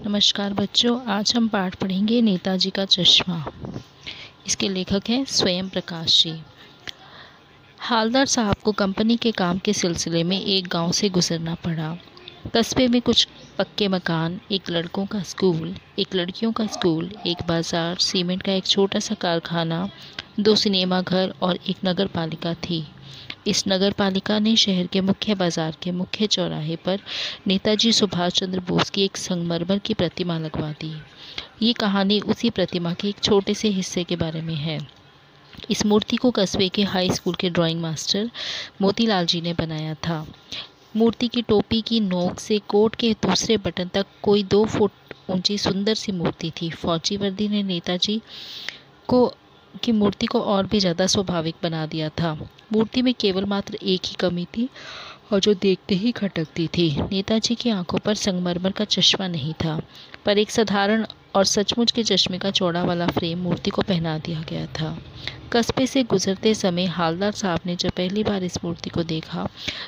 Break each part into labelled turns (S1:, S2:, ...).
S1: नमस्कार बच्चों, आज हम पाठ पढ़ेंगे नेताजी का चश्मा। इसके लेखक हैं स्वयं प्रकाश जी। हालदार साहब को कंपनी के काम के सिलसिले में एक गांव से गुजरना पड़ा। कस्बे में कुछ पक्के मकान, एक लड़कों का स्कूल, एक लड़कियों का स्कूल, एक बाजार, सीमेंट का एक छोटा सा कारखाना, 2 सिनेमा घर और एक नगर पालिका थी। इस नगर पालिका ने शहर के मुख्य बाजार के मुख्य चौराहे पर नेताजी सुभाष चंद्र बोस की एक संगमरमर की प्रतिमा लगवा दी। ये कहानी उसी प्रतिमा के एक छोटे से हिस्से के बारे में है। इस मूर्ति को कस्बे के हाई स्कूल के ड्राइंग मास्टर मोतीलाल जी ने बनाया था। मूर्ति की टोपी की नोक से कोट के दूसरे बटन तक कोई 2 फुट ऊंची सुंदर सी मूर्ति थी। फौजी वर्दी ने नेताजी की मूर्ति को और भी ज़्यादा स्वाभाविक बना दिया था। मूर्ति में केवल मात्र एक ही कमी थी और जो देखते ही खटकती थी। नेताजी की आंखों पर संगमरमर का चश्मा नहीं था, पर एक साधारण और सचमुच के चश्मे का चौड़ा वाला फ्रेम मूर्ति को पहना दिया गया था। कस्बे से गुजरते समय हालदार साहब ने जब पहली बार इस मूर्ति को देखा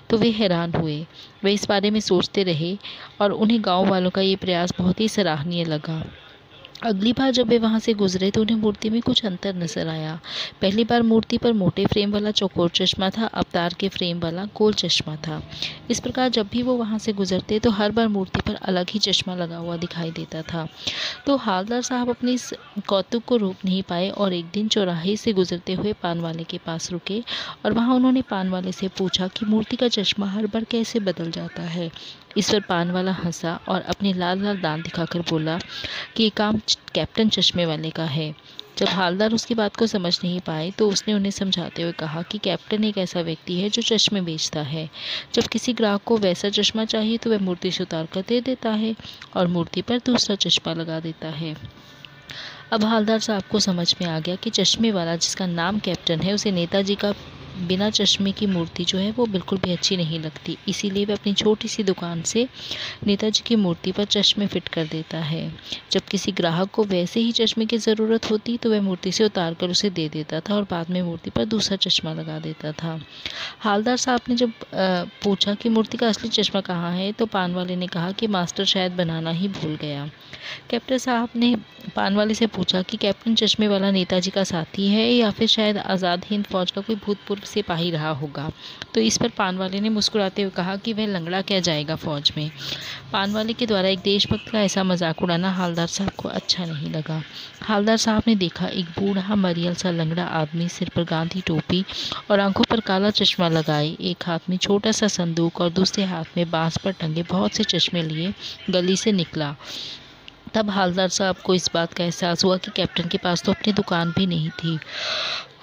S1: तो वे हैरान हुए। वे इस बारे में सोचते रहे और उन्हें गाँव वालों का ये प्रयास बहुत ही सराहनीय लगा। अगली बार जब वे वहां से गुजरे तो उन्हें मूर्ति में कुछ अंतर नजर आया। पहली बार मूर्ति पर मोटे फ्रेम वाला चौकोर चश्मा था, अब तार के फ्रेम वाला गोल चश्मा था। इस प्रकार जब भी वो वहां से गुजरते तो हर बार मूर्ति पर अलग ही चश्मा लगा हुआ दिखाई देता था। तो हालदार साहब अपने इस कौतुक को रोक नहीं पाए और एक दिन चौराहे से गुजरते हुए पान वाले के पास रुके और वहाँ उन्होंने पान वाले से पूछा कि मूर्ति का चश्मा हर बार कैसे बदल जाता है। इस पर पान वाला हंसा और अपने लाल लाल दांत दिखाकर बोला कि ये काम कैप्टन चश्मे वाले का है। जब हालदार उसकी बात को समझ नहीं पाए तो उसने उन्हें समझाते हुए कहा कि कैप्टन एक ऐसा व्यक्ति है जो चश्मे बेचता है। जब किसी ग्राहक को वैसा चश्मा चाहिए तो वह मूर्ति से उतार कर दे देता है और मूर्ति पर दूसरा चश्मा लगा देता है। अब हालदार साहब को समझ में आ गया कि चश्मे वाला जिसका नाम कैप्टन है उसे नेताजी का बिना चश्मे की मूर्ति जो है वो बिल्कुल भी अच्छी नहीं लगती। इसीलिए वह अपनी छोटी सी दुकान से नेताजी की मूर्ति पर चश्मे फिट कर देता है। जब किसी ग्राहक को वैसे ही चश्मे की ज़रूरत होती तो वह मूर्ति से उतार कर उसे दे देता था और बाद में मूर्ति पर दूसरा चश्मा लगा देता था। हालदार साहब ने जब पूछा कि मूर्ति का असली चश्मा कहाँ है तो पान वाले ने कहा कि मास्टर शायद बनाना ही भूल गया। कैप्टन साहब ने पान वाले से पूछा कि कैप्टन चश्मे वाला नेताजी का साथी है या फिर शायद आज़ाद हिंद फौज का कोई भूतपूर्व सिपाही रहा होगा। तो इस पर पान वाले ने मुस्कुराते हुए कहा कि वह लंगड़ा क्या जाएगा फौज में। पान वाले के द्वारा एक देशभक्त का ऐसा मजाक उड़ाना हालदार साहब को अच्छा नहीं लगा। हालदार साहब ने देखा एक बूढ़ा मरियल सा लंगड़ा आदमी सिर पर गांधी टोपी और आंखों पर काला चश्मा लगाए, एक हाथ में छोटा सा संदूक और दूसरे हाथ में बांस पर टंगे बहुत से चश्मे लिए गली से निकला। तब हालदार साहब को इस बात का एहसास हुआ कि कैप्टन के पास तो अपनी दुकान भी नहीं थी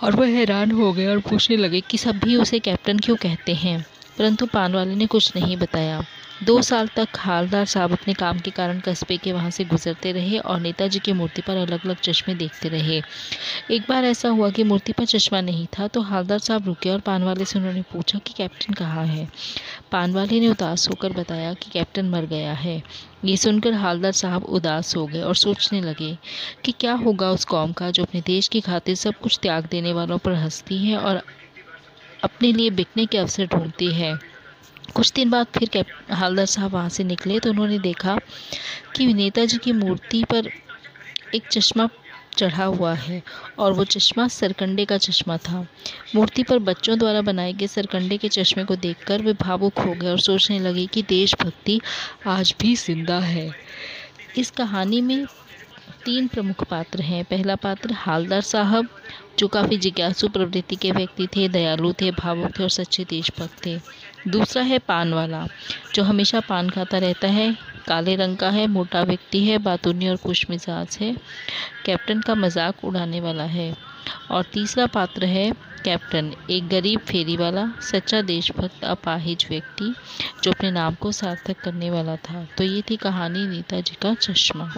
S1: और वह हैरान हो गए और पूछने लगे कि सभी उसे कैप्टन क्यों कहते हैं। परंतु पान वाले ने कुछ नहीं बताया। 2 साल तक हालदार साहब अपने काम के कारण कस्बे के वहाँ से गुजरते रहे और नेताजी की मूर्ति पर अलग अलग चश्मे देखते रहे। एक बार ऐसा हुआ कि मूर्ति पर चश्मा नहीं था तो हालदार साहब रुके और पान वाले से उन्होंने पूछा कि कैप्टन कहाँ है। पान वाले ने उदास होकर बताया कि कैप्टन मर गया है। ये सुनकर हालदार साहब उदास हो गए और सोचने लगे कि क्या होगा उस कौम का जो अपने देश की खातिर सब कुछ त्याग देने वालों पर हंसती है और अपने लिए बिकने के अवसर ढूंढती है। कुछ दिन बाद फिर हालदार साहब वहाँ से निकले तो उन्होंने देखा कि नेताजी की मूर्ति पर एक चश्मा चढ़ा हुआ है और वो चश्मा सरकंडे का चश्मा था। मूर्ति पर बच्चों द्वारा बनाए गए सरकंडे के चश्मे को देखकर वे भावुक हो गए और सोचने लगे कि देशभक्ति आज भी जिंदा है। इस कहानी में 3 प्रमुख पात्र हैं। पहला पात्र हालदार साहब जो काफ़ी जिज्ञासु प्रवृत्ति के व्यक्ति थे, दयालु थे, भावुक थे और सच्चे देशभक्त थे। दूसरा है पान वाला जो हमेशा पान खाता रहता है, काले रंग का है, मोटा व्यक्ति है, बातूनी और खुश मिजाज है, कैप्टन का मजाक उड़ाने वाला है। और तीसरा पात्र है कैप्टन, एक गरीब फेरी वाला, सच्चा देशभक्त, अपाहिज व्यक्ति जो अपने नाम को सार्थक करने वाला था। तो ये थी कहानी नेताजी का चश्मा।